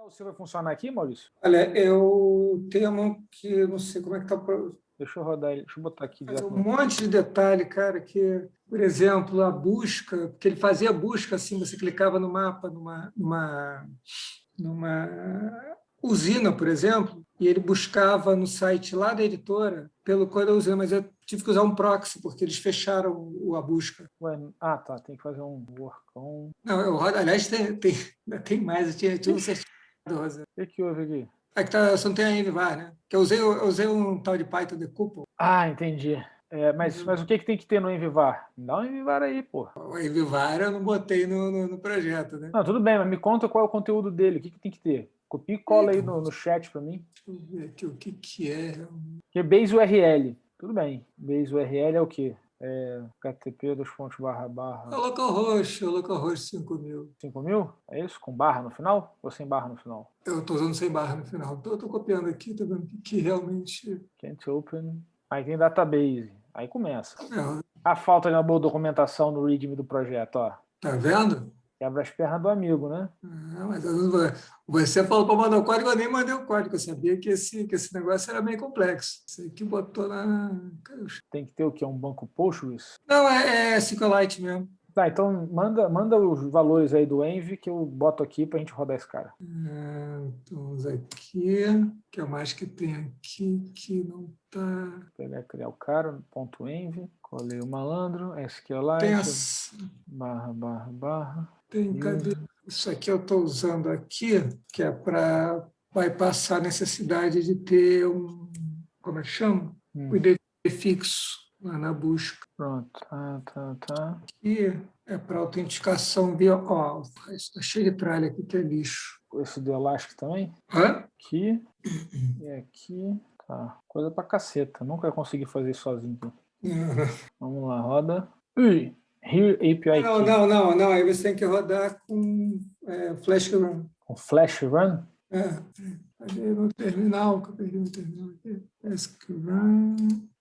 O seu vai funcionar aqui, Maurício? Olha, eu tenho uma que eu não sei como é que está. Deixa eu rodar ele. Deixa eu botar aqui Fazer direto um monte de detalhe, cara, que, por exemplo, a busca, porque ele fazia a busca assim, você clicava no mapa, numa usina, por exemplo, e ele buscava no site lá da editora pelo código da usina, mas eu tive que usar um proxy, porque eles fecharam a busca. Ué, tá. Tem que fazer um work on. Não, aliás, tem mais, eu tinha um certificado, Rosa. O que houve aqui? Aqui tá, você não tem a Envivar, né? Que eu usei um tal de Python decouple. Ah, entendi. Mas o que tem que ter no Envivar? Dá um Envivar aí, pô. O Envivar eu não botei no projeto, né? Não, tudo bem, mas me conta qual é o conteúdo dele. O que tem que ter? Copia e cola aí no chat para mim. Deixa eu ver aqui o que é. Que é base URL. Tudo bem. Base URL é o quê? HTTP //. É o localhost 5000. 5.000? É isso? Com barra no final? Ou sem barra no final? Eu estou usando sem barra no final. Estou copiando aqui, estou vendo que realmente. Can't open. Aí tem database. Aí começa. É, A falta de uma boa documentação no README do projeto, ó. tá vendo? Quebra as pernas do amigo, né? Mas você falou para mandar o código, eu nem mandei o código. Eu sabia que esse negócio era meio complexo. Você que botou na. Tem que ter o quê? Um banco Postgres? Não, é SQLite mesmo. Tá, então manda os valores aí do Envy que eu boto aqui pra gente rodar esse cara. Vamos aqui. O que mais que tem aqui que não está. Pegar criar o cara, ponto .envy, colei o malandro, SQLite, Tem //. cadê? Isso aqui eu estou usando aqui, que é para bypassar a necessidade de ter como é que chama? O ID fixo lá na busca. Pronto, tá. Aqui é para autenticação via OAuth. Está cheio de tralha aqui que é lixo. Esse do Elastic também? Hã? Aqui e aqui. Tá, coisa pra caceta. Nunca consegui fazer isso sozinho. Vamos lá, roda. Ui, here API key. Não. Aí você tem que rodar com Flash Run. Com Flash Run? Cadê meu terminal? Que eu perdi meu terminal aqui. Flash Run.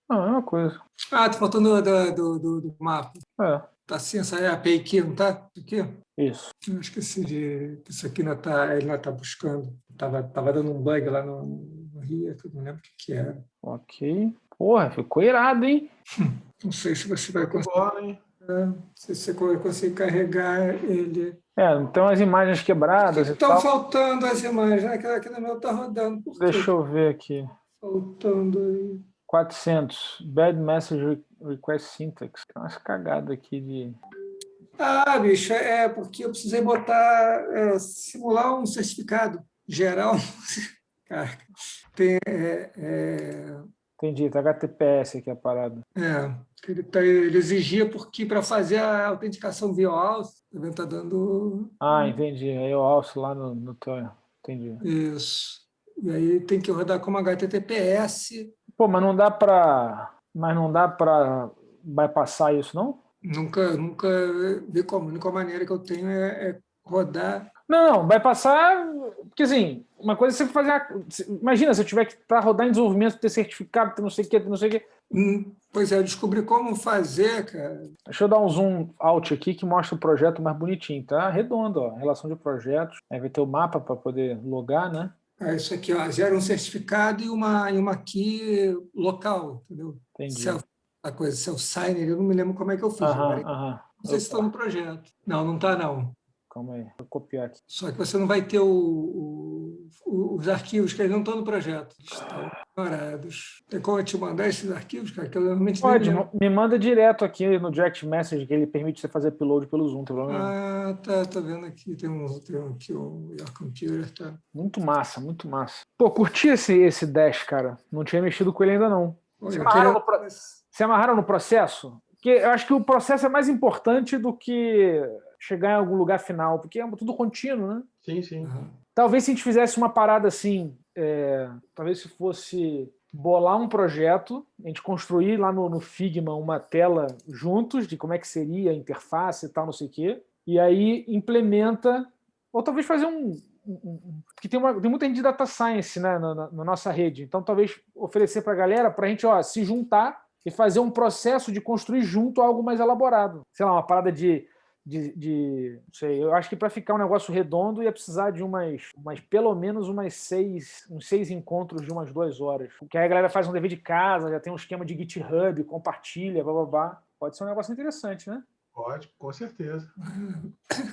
Não, é uma coisa. Tá faltando do mapa. Tá assim, essa API key, não tá? Aqui? Isso. Eu esqueci que isso aqui ele não tá buscando. Tava dando um bug lá no Rio, eu não lembro o que era. Ok. Porra, ficou irado, hein? Não sei se você vai conseguir. Não sei se você vai conseguir carregar ele. Então as imagens quebradas e tal. Estão faltando as imagens. Aqui no meu tá rodando. Por quê? Deixa eu ver aqui. Faltando aí. 400. Bad Message Request Syntax. Tem umas cagadas aqui de... Bicho, porque eu precisei simular um certificado geral. Cara, Entendi, tá HTTPS aqui a parada. Ele exigia porque para fazer a autenticação via OAuth, também está dando... Entendi. Aí eu alço lá no teu... Entendi. Isso. E aí tem que rodar como HTTPS. Pô, mas não dá para bypassar isso, não? Nunca vi como. A única maneira que eu tenho é rodar. Não, vai passar. Porque assim, uma coisa é você fazer. Imagina se eu tiver que, para rodar em desenvolvimento, ter certificado, ter não sei o que. Pois é, eu descobri como fazer, cara. Deixa eu dar um zoom out aqui que mostra o projeto mais bonitinho, tá? Redondo, ó. Relação de projetos. Aí vai ter o mapa para poder logar, né? Isso aqui, ó, gera um certificado e uma key local, entendeu? Entendi. A coisa, self-signer, eu não me lembro como é que eu fiz. Não sei se está no projeto. Não está, não. Calma aí, vou copiar aqui. Só que você não vai ter os arquivos, que eles não estão no projeto. Estão ignorados. Tem como eu te mandar esses arquivos, cara? Que eu normalmente Pode, me manda direto aqui no direct message, que ele permite você fazer upload pelo Zoom. Tá vendo aqui. Tem aqui o Your Computer, tá? Muito massa, muito massa. Pô, curti esse Dash, cara. Não tinha mexido com ele ainda, não. Se amarraram no processo? Porque eu acho que o processo é mais importante do que chegar em algum lugar final, porque é tudo contínuo, né? Sim. Uhum. Talvez se a gente fizesse uma parada assim, talvez se fosse bolar um projeto, a gente construir lá no Figma uma tela juntos de como é que seria a interface e tal, não sei o quê, e aí implementa, ou talvez fazer porque tem muita gente de data science, né, na nossa rede, então talvez oferecer para a galera, para a gente se juntar e fazer um processo de construir junto algo mais elaborado. Sei lá, uma parada de Não sei, eu acho que para ficar um negócio redondo ia precisar de pelo menos uns 6 encontros de umas 2 horas. Porque aí a galera faz um dever de casa, já tem um esquema de GitHub, compartilha, blá. Pode ser um negócio interessante, né? Pode, com certeza.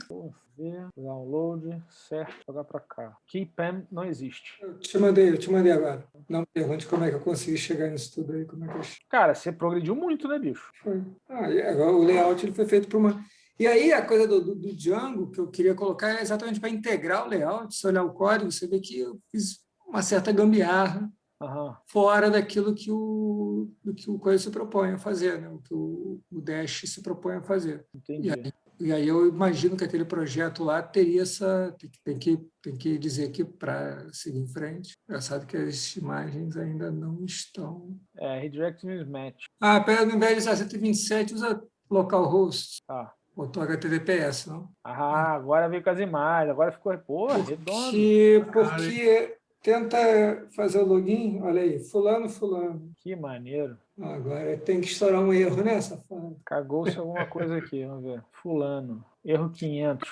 Vamos ver, download, certo, jogar para cá. KeyPen não existe. Eu te mandei agora. Não me pergunte como é que eu consegui chegar nisso tudo aí. Como é que eu... Cara, você progrediu muito, né, bicho? Foi. E agora o layout ele foi feito para uma... E aí a coisa do Django que eu queria colocar é exatamente para integrar o layout. Se olhar o código, você vê que eu fiz uma certa gambiarra fora daquilo que o coisa se propõe a fazer, né? O que o Dash se propõe a fazer. Entendi. E aí eu imagino que aquele projeto lá teria essa... Tem que dizer que para seguir em frente, engraçado que as imagens ainda não estão... Redirect Mismatch. Pera, no invés de usar 127, usa localhost. Botou HTTPS, não? Agora veio com as imagens, agora ficou, redondo. Porque tenta fazer o login, olha aí, fulano. Que maneiro. Agora tem que estourar um erro, né, safado? Cagou-se alguma coisa aqui, vamos ver. Fulano, erro 500.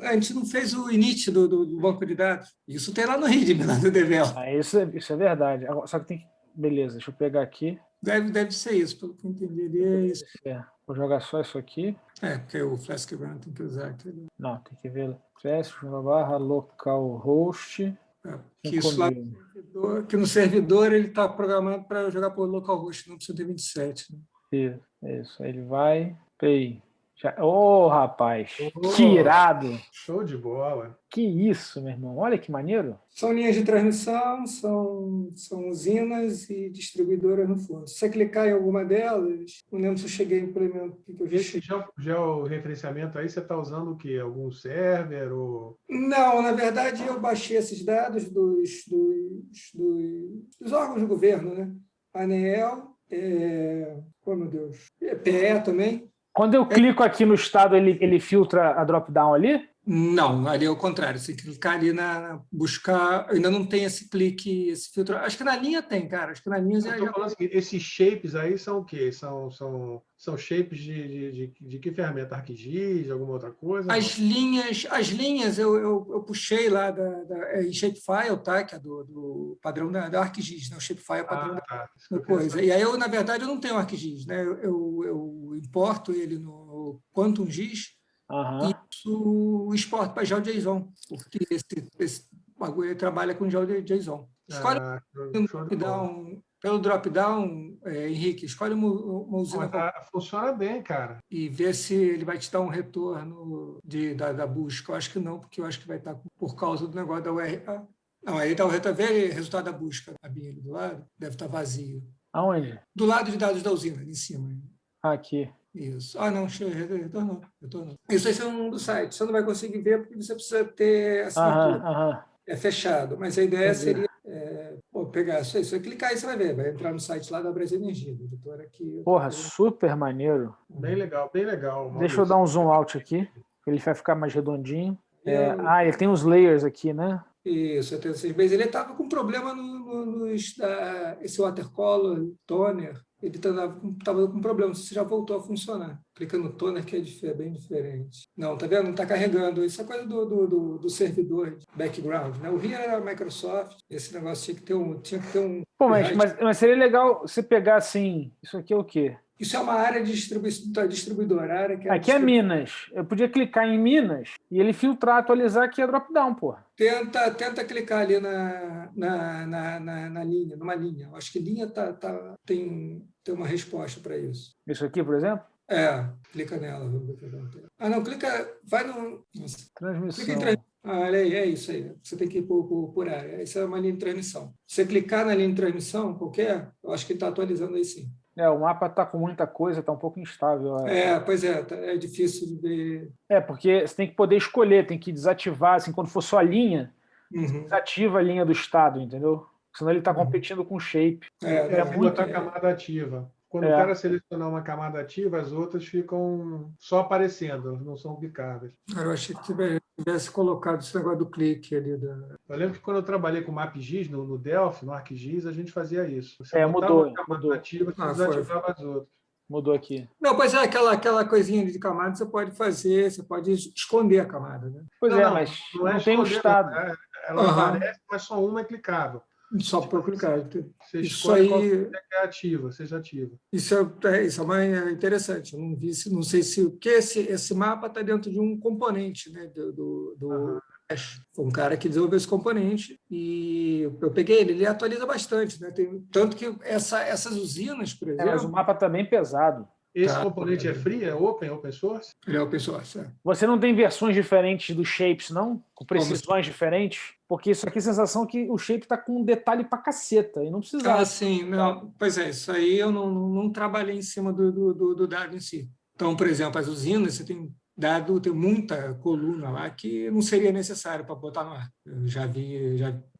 A gente não fez o init do banco de dados. Isso tem lá no README, lá no Devel. Isso é verdade. Só que tem que... Beleza, deixa eu pegar aqui. Deve ser isso, pelo que eu entendi. É isso. Vou jogar só isso aqui. Porque o Flask Run tem que usar aquele. Não, tem que ver. /localhost. Que isso lá que no servidor ele está programado para jogar por localhost, não precisa ter 27. Né? Isso. Aí ele vai. Pay. Rapaz, que irado! Show de bola! Que isso, meu irmão! Olha que maneiro! São linhas de transmissão, são usinas e distribuidoras no fundo. Se você clicar em alguma delas, não lembro se eu cheguei a implementar. Esse georreferenciamento aí, você está usando o quê? Algum server? Ou... Não, na verdade eu baixei esses dados dos órgãos do governo, né? ANEEL, oh meu Deus, PE também. Quando eu clico aqui no estado, ele filtra a drop-down ali? Não, ali é o contrário. Você clicar ali na buscar, ainda não tem esse clique, esse filtro. Acho que na linha tem, cara. Acho que na linha já... falando assim, esses shapes aí são o quê? São shapes de que ferramenta? ArcGIS, alguma outra coisa? As linhas eu puxei lá em Shapefile, tá? Que é do padrão da ArcGIS, né? O Shapefile é o padrão da coisa. E aí, na verdade, eu não tenho ArcGIS, né? Eu importo ele no QuantumGIS e isso exporto para GeoJSON, porque esse bagulho trabalha com GeoJSON. Escolhe pelo drop-down, Henrique, escolhe uma usina. Funciona bem, cara. E ver se ele vai te dar um retorno da busca. Eu acho que não, porque eu acho que vai estar por causa do negócio da URL. Não, aí está o resultado da busca. A binha ali do lado deve estar vazio. Aonde? Do lado de dados da usina, ali em cima. Aqui. Isso. Não, retornou. Isso aí é um do site. Você não vai conseguir ver porque você precisa ter assinatura. É fechado. Mas a ideia seria pegar isso aí. Se você clicar aí, você vai ver. Vai entrar no site lá da Brasil Energia, do editor aqui. Porra, super maneiro. Bem legal, bem legal. Deixa eu dar um zoom out aqui. Ele vai ficar mais redondinho. Ele tem os layers aqui, né? Isso, eu tenho 6 meses. Ele estava com problema esse watercolor, toner. Ele estava com problema. Isso já voltou a funcionar. Clica no toner, que é bem diferente. Não, tá vendo? Não está carregando. Isso é coisa do servidor de background. Né? O RIA era a Microsoft. Esse negócio tinha que ter um... Pô, mas seria legal você pegar assim... Isso aqui é o quê? Isso é uma área de distribuidora. Aqui é Minas. Eu podia clicar em Minas e ele filtrar, atualizar aqui a drop-down, porra. Tenta clicar ali na linha, numa linha. Eu acho que linha tem uma resposta para isso. Isso aqui, por exemplo? Clica nela. Não, clica, vai no... Transmissão. Clica em transmissão. Olha aí, é isso aí. Você tem que ir por área. Essa é uma linha de transmissão. Se você clicar na linha de transmissão, qualquer, eu acho que ele está atualizando aí sim. O mapa está com muita coisa, está um pouco instável. Pois é difícil de ver. Porque você tem que poder escolher, tem que desativar, assim, quando for só a linha, você desativa a linha do estado, entendeu? Senão ele está competindo com o shape. Botar a camada ativa. Quando o cara selecionar uma camada ativa, as outras ficam só aparecendo, não são clicáveis. Eu achei que tivesse colocado esse negócio do clique ali. Eu lembro que quando eu trabalhei com MapGIS no Delphi, no ArcGIS, a gente fazia isso. Você mudou. Uma camada ativa, você desativava as outras. Mudou aqui. Não, pois é, aquela coisinha de camada você pode fazer, você pode esconder a camada, né? Pois Não, mas não é não tem um esconder, estado. ela aparece, mas só uma é clicável. Só por clicar. Você Isso escolhe qual aí, que é ativa, seja ativa. isso é mais interessante. Eu não vi, não sei se o que esse mapa está dentro de um componente, né, do Dash. Foi um cara que desenvolveu esse componente e eu peguei ele atualiza bastante, né? Tanto que essas usinas, por exemplo. Mas o mapa está bem pesado. Esse componente é free, é open source? Ele é open source. Você não tem versões diferentes do Shapes, não? Com precisões diferentes? Porque isso aqui é a sensação que o Shape está com um detalhe pra caceta e não precisava. Sim. Não, pois é, isso aí eu não trabalhei em cima do dado em si. Então, por exemplo, as usinas, você tem muita coluna lá que não seria necessário para botar no ar. Eu já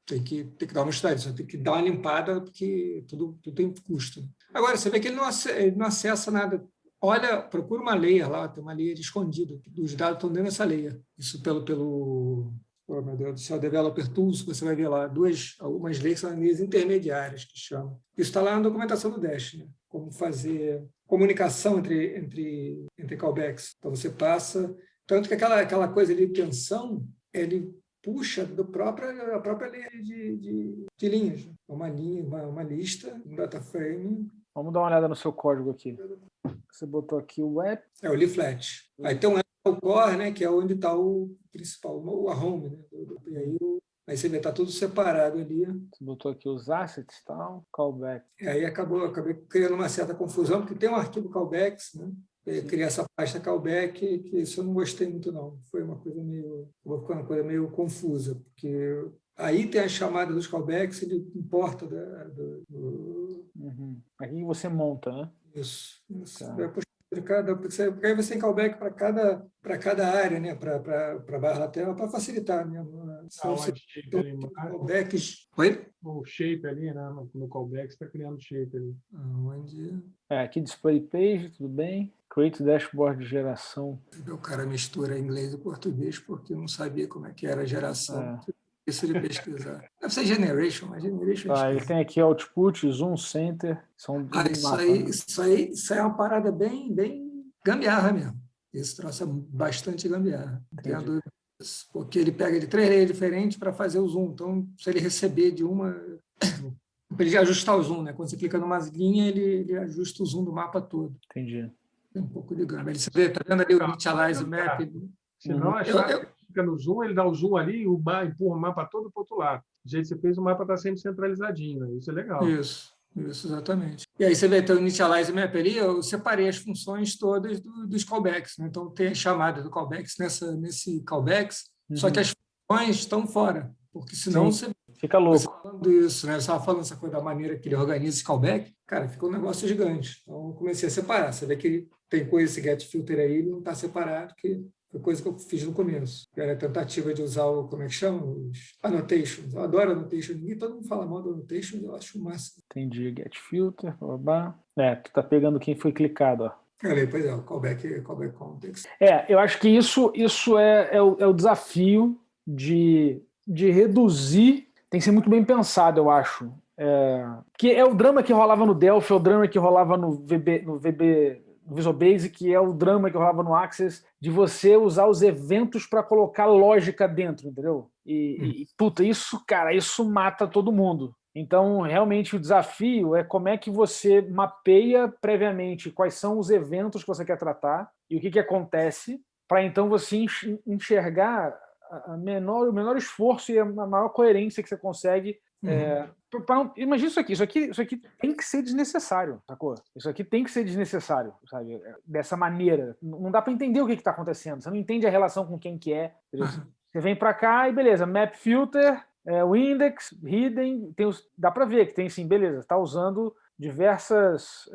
tem que dar uma estudada, só tem que dar uma limpada, porque tudo tem custo. Agora, você vê que ele não acessa nada. Olha, procura uma layer lá, tem uma layer escondida. Os dados estão dentro dessa layer. Isso pelo oh, meu Deus do céu, Developer Tools, você vai ver lá algumas leis são leis intermediárias que chamam. Isso está lá na documentação do Dash, né? Como fazer comunicação entre callbacks. Então você passa, tanto que aquela coisa de tensão, ele puxa a própria lei de linhas. Uma linha, uma lista, um data frame. Vamos dar uma olhada no seu código aqui. Você botou aqui o web. É o leaflet. Aí tem o core, né, que é onde está o principal, a home. Né? E aí você vê, está tudo separado ali. Você botou aqui os assets e tal, callback. E aí acabei criando uma certa confusão, porque tem um arquivo callbacks, né? Eu criei essa pasta callback, que isso eu não gostei muito, não. Foi uma coisa meio confusa, porque aí tem a chamada dos callbacks, ele importa Aqui você monta, né? Isso. Tá. Porque aí você tem callback para cada área, né? Para barra lateral, para facilitar. Né? Callbacks. Oi? O shape ali, né? No callback, você está criando shape ali. Onde? Aqui display page, tudo bem. Create dashboard de geração. O cara mistura inglês e português porque eu não sabia como é que era a geração. Isso de pesquisar. Deve ser generation, mas generation ele tem aqui output, zoom center. Isso aí é uma parada bem gambiarra mesmo. Esse troço é bastante gambiarra. Não tenho dúvida disso. Porque ele pega de 3 leiras diferentes para fazer o zoom. Então, se ele receber de uma. Para ele ajustar o zoom, né? Quando você clica numa linha, ele ajusta o zoom do mapa todo. Entendi. Tem um pouco de gama. Você vê, tá vendo ali o initialize map? Se não achar que fica no zoom, ele dá o zoom ali e empurra o mapa todo para o outro lado. Do jeito que você fez, o mapa está sempre centralizadinho. Né? Isso é legal. Isso, exatamente. E aí você vê, tem o initialize map ali, eu separei as funções todas dos callbacks. Né? Então, tem a chamada do callbacks nesse callbacks, só que as funções estão fora, porque senão você fica louco. Você falando isso, né? Você estava falando essa coisa da maneira que ele organiza esse callback, cara, fica um negócio gigante. Então, eu comecei a separar. Você vê que tem coisa, esse get filter aí, ele não está separado, que foi coisa que eu fiz no começo. Era a tentativa de usar como é que chama? Os annotations. Eu adoro annotations. Todo mundo fala mal do annotations, eu acho o máximo. Entendi. Get filter, blá. Tu tá pegando quem foi clicado, ó. Pois é, o callback context. Eu acho que isso é o desafio de reduzir. Tem que ser muito bem pensado, eu acho. Que é o drama que rolava no Delphi, é o drama que rolava no Visual Basic, é o drama que rolava no Access, de você usar os eventos para colocar lógica dentro, entendeu? Puta, isso mata todo mundo. Então, realmente, o desafio é como é que você mapeia previamente quais são os eventos que você quer tratar e o que acontece, para então você enxergar o menor esforço e a maior coerência que você consegue. Imagina isso aqui tem que ser desnecessário, sacou? Isso aqui tem que ser desnecessário, sabe? Dessa maneira. Não dá para entender o que está acontecendo. Você não entende a relação com quem que é. Você vem para cá e beleza, map filter, o index, hidden, dá para ver que tem sim, beleza, está usando diversos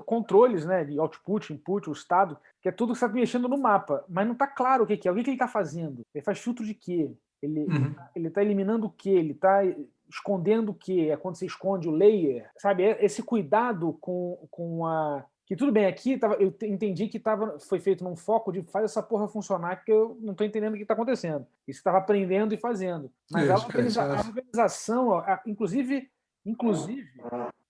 controles, né, de output, input, o estado, que é tudo que você está mexendo no mapa, mas não está claro o que é, o que ele está fazendo. Ele faz filtro de quê? Ele está eliminando o quê? Ele está escondendo o quê? É quando você esconde o layer, sabe? Esse cuidado com a... Que tudo bem, aqui eu entendi que foi feito num foco de fazer essa porra funcionar, que eu não estou entendendo o que está acontecendo. E você estava aprendendo e fazendo. Mas a organização, inclusive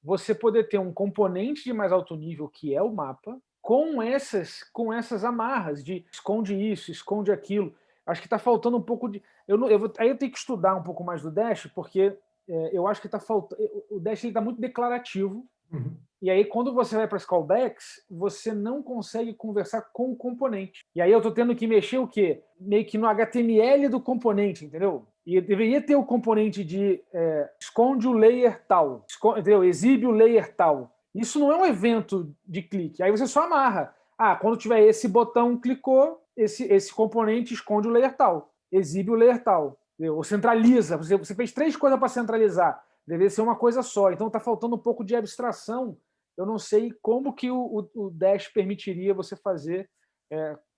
você poder ter um componente de mais alto nível, que é o mapa, com essas amarras de esconde isso, esconde aquilo. Acho que está faltando um pouco de... Aí eu tenho que estudar um pouco mais do Dash, porque eu acho que está faltando... O Dash está muito declarativo, e aí quando você vai para as callbacks, você não consegue conversar com o componente. E aí eu estou tendo que mexer o quê? Meio que no HTML do componente, entendeu? E deveria ter o componente de esconde o layer tal, entendeu? Exibe o layer tal. Isso não é um evento de clique. Aí você só amarra. Quando tiver esse botão, clicou, esse componente esconde o layer tal, exibe o layer tal. Entendeu? Ou centraliza. Você fez 3 coisas para centralizar. Deveria ser uma coisa só. Então está faltando um pouco de abstração. Eu não sei como que o Dash permitiria você fazer,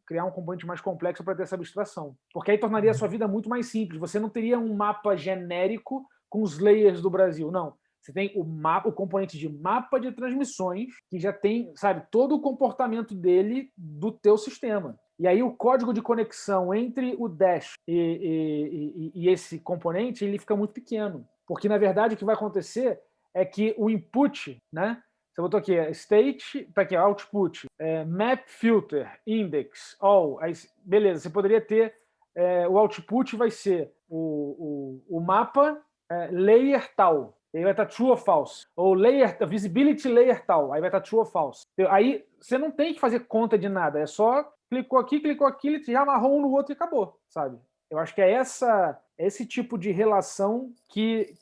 criar um componente mais complexo para ter essa abstração. Porque aí tornaria a sua vida muito mais simples. Você não teria um mapa genérico com os layers do Brasil. Não. Você tem o componente de mapa de transmissões, que já tem, sabe, todo o comportamento dele do teu sistema. E aí o código de conexão entre o Dash e esse componente, ele fica muito pequeno. Porque, na verdade, o que vai acontecer é que o input, né? Você botou aqui, state, tá aqui, output, map filter, index, all. Aí, beleza, você poderia ter, o output vai ser o mapa layer tal. Aí vai estar true ou false. Ou visibility layer tal. Aí vai estar true ou false. Aí você não tem que fazer conta de nada. É só clicou aqui, ele já amarrou um no outro e acabou, sabe? Eu acho que é esse tipo de relação que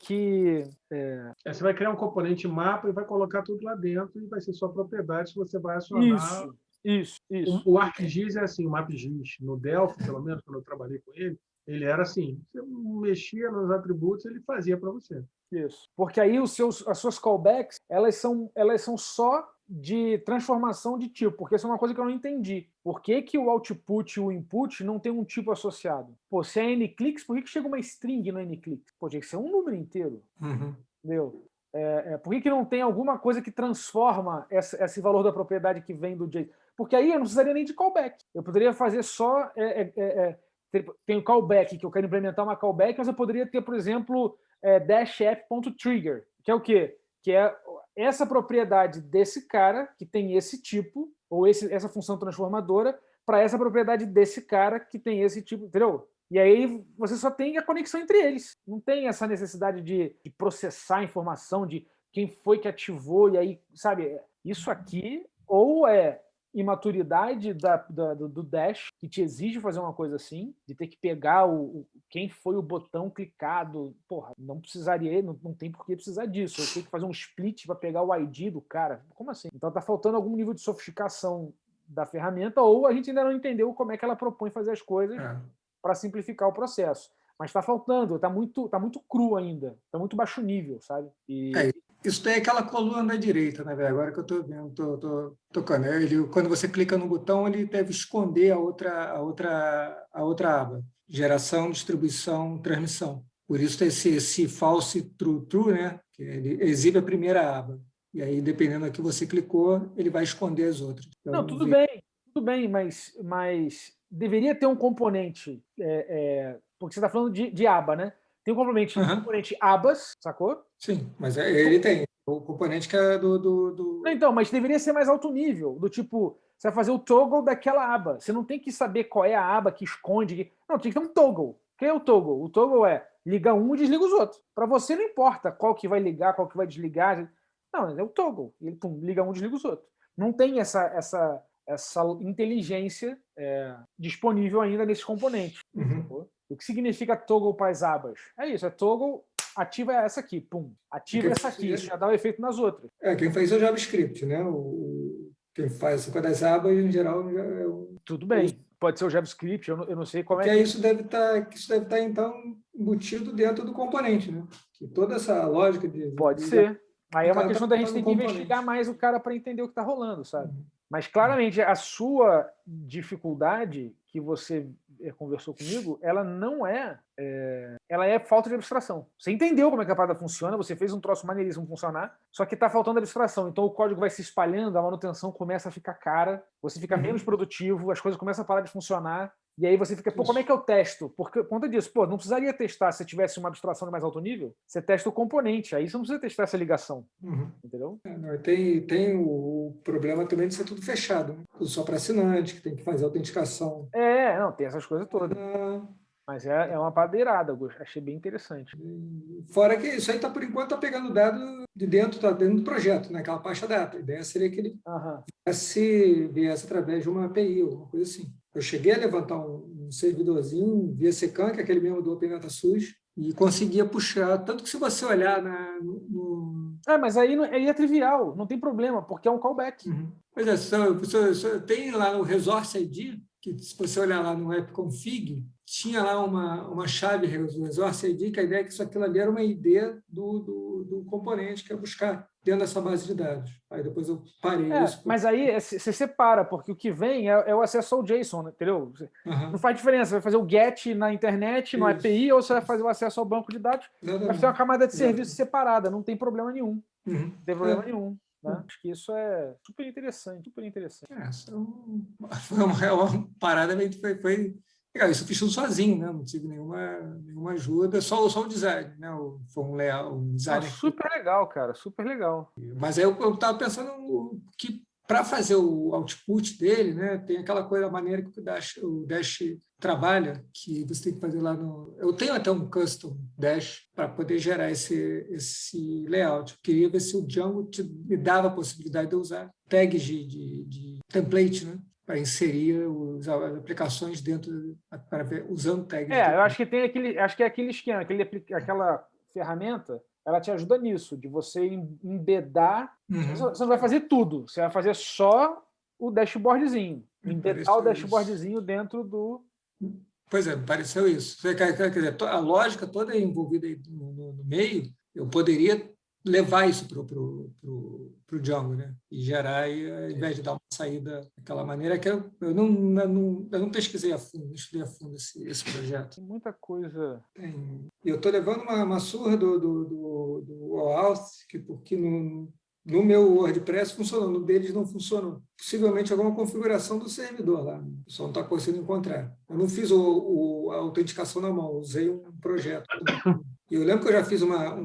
você vai criar um componente mapa e vai colocar tudo lá dentro e vai ser sua propriedade se você vai acionar. Isso. O ArcGIS é assim, o MapGIS. No Delphi, pelo menos, quando eu trabalhei com ele era assim. Você mexia nos atributos, ele fazia para você. Isso. Porque aí as suas callbacks, elas são só de transformação de tipo, porque isso é uma coisa que eu não entendi. Por que o output e o input não tem um tipo associado? Pô, se é n-clicks, por que chega uma string no n-clicks? Pô, tinha que ser um número inteiro. Entendeu? Por que não tem alguma coisa que transforma esse valor da propriedade que vem do JSON? Porque aí eu não precisaria nem de callback. Eu poderia fazer só... tem o callback, que eu quero implementar uma callback, mas eu poderia ter, por exemplo, dash-app.trigger, que é o quê? Que é essa propriedade desse cara, que tem esse tipo, ou essa função transformadora, para essa propriedade desse cara, que tem esse tipo, entendeu? E aí você só tem a conexão entre eles. Não tem essa necessidade de processar a informação, de quem foi que ativou, e aí, sabe, isso aqui ou é imaturidade do Dash, que te exige fazer uma coisa assim, de ter que pegar quem foi o botão clicado. Porra, não precisaria, não tem por que precisar disso. Eu tenho que fazer um split para pegar o ID do cara. Como assim? Então tá faltando algum nível de sofisticação da ferramenta, ou a gente ainda não entendeu como é que ela propõe fazer as coisas para simplificar o processo. Mas está faltando, está muito cru ainda, está muito baixo nível, sabe? Isso daí é aquela coluna da direita, né, velho? Agora que eu estou vendo, estou tocando. Quando você clica no botão, ele deve esconder a outra aba. Geração, distribuição, transmissão. Por isso tem esse false true, né? Que ele exibe a primeira aba. E aí, dependendo da que você clicou, ele vai esconder as outras. Então, não, tudo bem, mas deveria ter um componente, porque você está falando de aba, né? Tem um componente abas, sacou? Sim, mas ele tem o componente que é do... Então, mas deveria ser mais alto nível, do tipo, você vai fazer o toggle daquela aba. Você não tem que saber qual é a aba que esconde. Não, tem que ter um toggle. O que é o toggle? O toggle é liga um e desliga os outros. Para você não importa qual que vai ligar, qual que vai desligar. Não, é o toggle. Ele liga um e desliga os outros. Não tem essa inteligência disponível ainda nesse componente. O que significa toggle para as abas? É isso, é toggle, ativa essa aqui, pum. Ativa essa aqui, isso já dá o efeito nas outras. Quem faz é o JavaScript, né? Quem faz com as abas, em geral, é o... Tudo bem, pode ser o JavaScript, eu não sei como é que... Isso deve estar, então, embutido dentro do componente, né? Que toda essa lógica de... Pode ser. Aí é uma questão da gente ter que investigar mais o cara para entender o que está rolando, sabe? Mas, claramente, a sua dificuldade que você conversou comigo, ela não ela é falta de abstração. Você entendeu como é que a parada funciona, você fez um troço maneiríssimo funcionar, só que está faltando abstração. Então o código vai se espalhando, a manutenção começa a ficar cara, você fica menos produtivo, as coisas começam a parar de funcionar, E aí você fica, pô, como é que eu testo? Por conta disso, pô, não precisaria testar se tivesse uma abstração de mais alto nível. Você testa o componente, aí você não precisa testar essa ligação. Entendeu? Não, tem o problema também de ser tudo fechado, né? Tudo só para assinante, que tem que fazer autenticação. Não, tem essas coisas todas. Mas é uma padeirada, achei bem interessante. Fora que isso aí, por enquanto, está pegando dado de dentro, tá dentro do projeto, né? Aquela pasta data. A ideia seria que ele viesse através de uma API, alguma coisa assim. Eu cheguei a levantar um servidorzinho via Secan, que é aquele mesmo do OpenDataSUS, e conseguia puxar, tanto que se você olhar mas aí é trivial, não tem problema, porque é um callback. Pois é, tem lá no Resource ID, que se você olhar lá no AppConfig, tinha lá uma chave Resource ID, que a ideia é que aquilo ali era uma ID do componente que ia buscar dentro dessa base de dados. Aí depois eu parei isso. Mas aí você separa, porque o que vem é o acesso ao JSON, entendeu? Não faz diferença, você vai fazer o GET na internet, no API, ou você vai fazer o acesso ao banco de dados, vai fazer uma camada de serviço separada, não tem problema nenhum. Não tem problema nenhum. Né? Acho que isso é super interessante, super interessante. Foi uma parada meio que foi legal. Isso eu fiz tudo sozinho, né? Não tive nenhuma ajuda, só o design, né? Foi um design. Super legal, cara, super legal. Mas aí eu estava pensando que para fazer o output dele, né, tem aquela coisa, a maneira que o Dash trabalha, que você tem que fazer lá no... Eu tenho até um custom Dash para poder gerar esse layout. Eu queria ver se o Django me dava a possibilidade de usar tags de template, né, para inserir as aplicações dentro, usando tags. Eu acho que tem acho que é aquele esquema, aquela ferramenta, ela te ajuda nisso, de você embedar. Você não vai fazer tudo, você vai fazer só o dashboardzinho. Embedar o dashboardzinho dentro do... Pois é, pareceu isso. Quer dizer, a lógica toda envolvida aí no meio, eu poderia levar isso para o Django, né? E gerar, ao invés de dar uma saída daquela maneira, que eu não pesquisei a fundo, não estudei a fundo esse projeto. Tem muita coisa. E eu estou levando uma surra do OAuth, porque no meu WordPress funcionou, no deles não funcionou. Possivelmente alguma configuração do servidor lá, só não está conseguindo encontrar. Eu não fiz a autenticação na mão, usei um projeto. E eu lembro que eu já fiz uma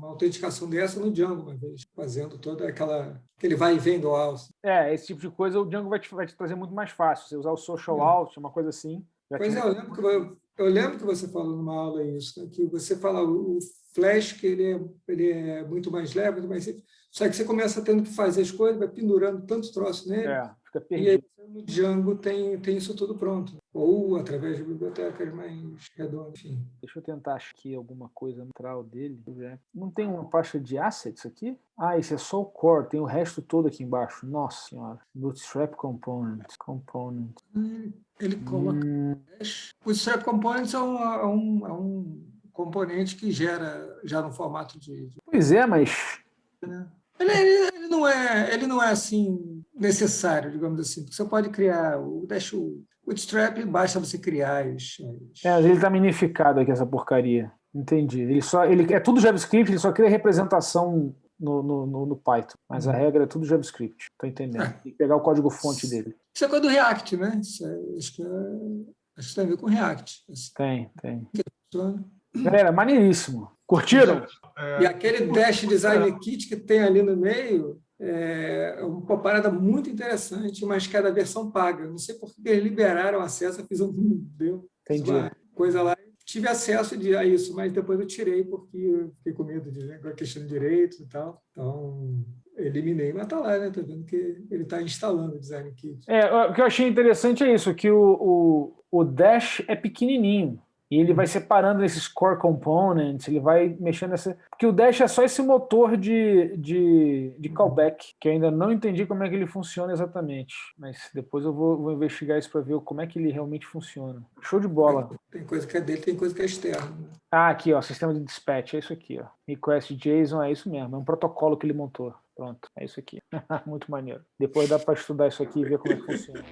autenticação dessa no Django uma vez, fazendo toda aquele vai e vem do OAuth. Esse tipo de coisa o Django vai te trazer muito mais fácil. Você usar o social auth, uma coisa assim. Pois é, eu lembro que você falou numa aula isso, né, que você fala o Flash, que ele é muito mais leve, muito mais simples, só que você começa tendo que fazer as coisas, vai pendurando tantos troços nele, fica perdido. E aí no Django tem isso tudo pronto, ou através de bibliotecas mais redondas, enfim. Deixa eu tentar achar aqui alguma coisa central dele. Não tem uma pasta de assets aqui? Esse é só o core, tem o resto todo aqui embaixo. Nossa senhora. Bootstrap Component. Ele coloca... O Bootstrap Components é um componente que gera já no formato de... Pois é, mas... Ele não é assim necessário, digamos assim. Porque você pode criar o Bootstrap, basta você criar ele está minificado aqui, essa porcaria. Entendi. Ele é tudo JavaScript, ele só cria representação no Python. Mas a regra é tudo JavaScript. Estou entendendo. Tem que pegar o código-fonte dele. Isso é coisa do React, né? Acho que tem a ver com React. Tem. Galera, maneiríssimo. Curtiram? E aquele Dash Design Kit que tem ali no meio é uma parada muito interessante, mas que é da versão paga. Não sei por que eles liberaram acesso, eu fiz uma coisa lá. Tive acesso a isso, mas depois eu tirei porque eu fiquei com medo de questão de direitos e tal. Então, eliminei, mas está lá, né? Estou vendo que ele está instalando o Design Kit. O que eu achei interessante é isso, que o Dash é pequenininho. E ele vai separando esses core components, ele vai mexendo nessa... Porque o Dash é só esse motor de callback, que eu ainda não entendi como é que ele funciona exatamente. Mas depois eu vou investigar isso para ver como é que ele realmente funciona. Show de bola. Tem coisa que é dele, tem coisa que é externa. Aqui, sistema de dispatch, é isso aqui. Request JSON, é isso mesmo, é um protocolo que ele montou. Pronto, é isso aqui. Muito maneiro. Depois dá para estudar isso aqui e ver como é que funciona.